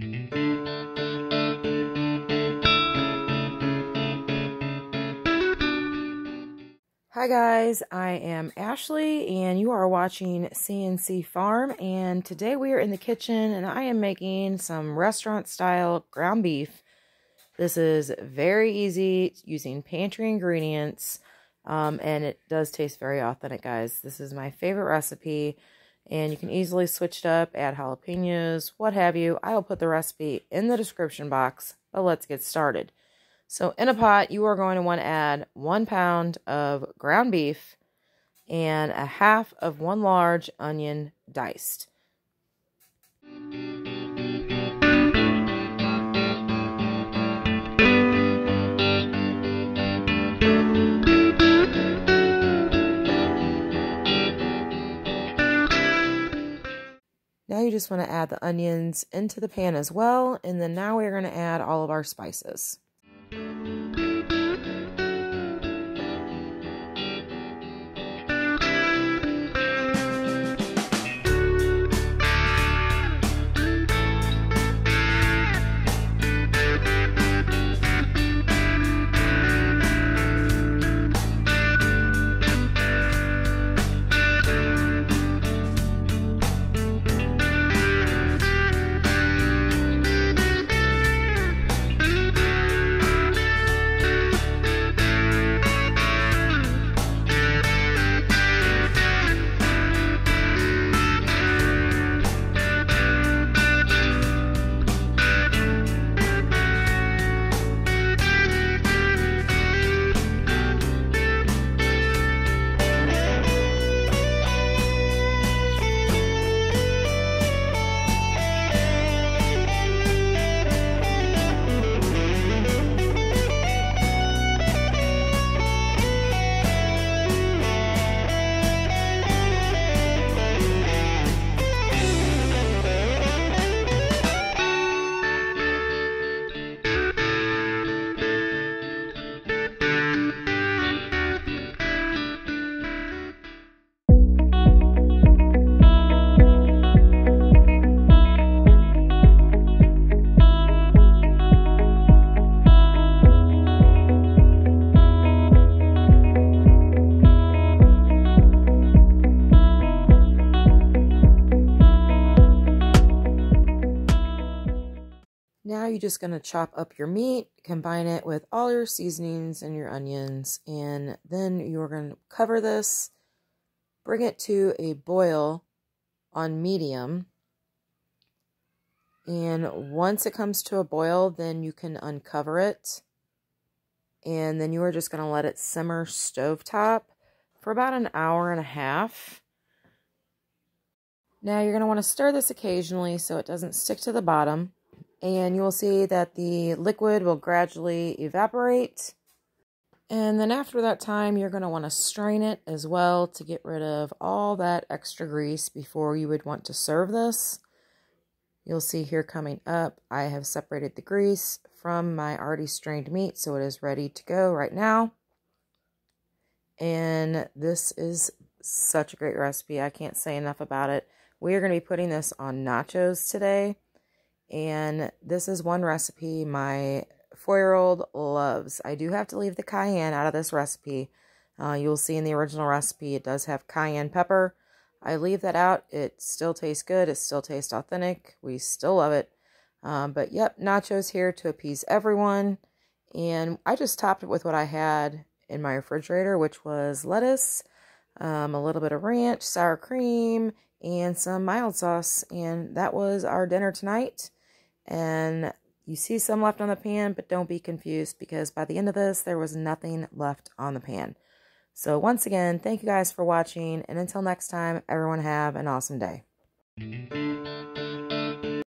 Hi guys, I am Ashley and you are watching CNC Farm, and today we are in the kitchen and I am making some restaurant style ground beef. This is very easy using pantry ingredients and it does taste very authentic, guys. This is my favorite recipe and you can easily switch it up, add jalapenos, what have you. I will put the recipe in the description box, but let's get started. So in a pot, you are going to want to add 1 pound of ground beef and a half of 1 large onion diced. Now you just want to add the onions into the pan as well, and then now we're going to add all of our spices. Now you're just going to chop up your meat, combine it with all your seasonings and your onions, and then you're going to cover this, bring it to a boil on medium, and once it comes to a boil, then you can uncover it, and then you are just going to let it simmer stovetop for about an hour and a half. Now you're going to want to stir this occasionally so it doesn't stick to the bottom. And you will see that the liquid will gradually evaporate. And then after that time, you're going to want to strain it as well to get rid of all that extra grease before you would want to serve this. You'll see here coming up, I have separated the grease from my already strained meat, so it is ready to go right now. And this is such a great recipe. I can't say enough about it. We are going to be putting this on nachos today. And this is one recipe my 4-year-old loves. I do have to leave the cayenne out of this recipe. You'll see in the original recipe it does have cayenne pepper. I leave that out. It still tastes good. It still tastes authentic. We still love it. But yep, nachos here to appease everyone. And I just topped it with what I had in my refrigerator, which was lettuce, a little bit of ranch, sour cream, and some mild sauce. And that was our dinner tonight. And you see some left on the pan, but don't be confused because by the end of this, there was nothing left on the pan. So once again, thank you guys for watching. And until next time, everyone have an awesome day.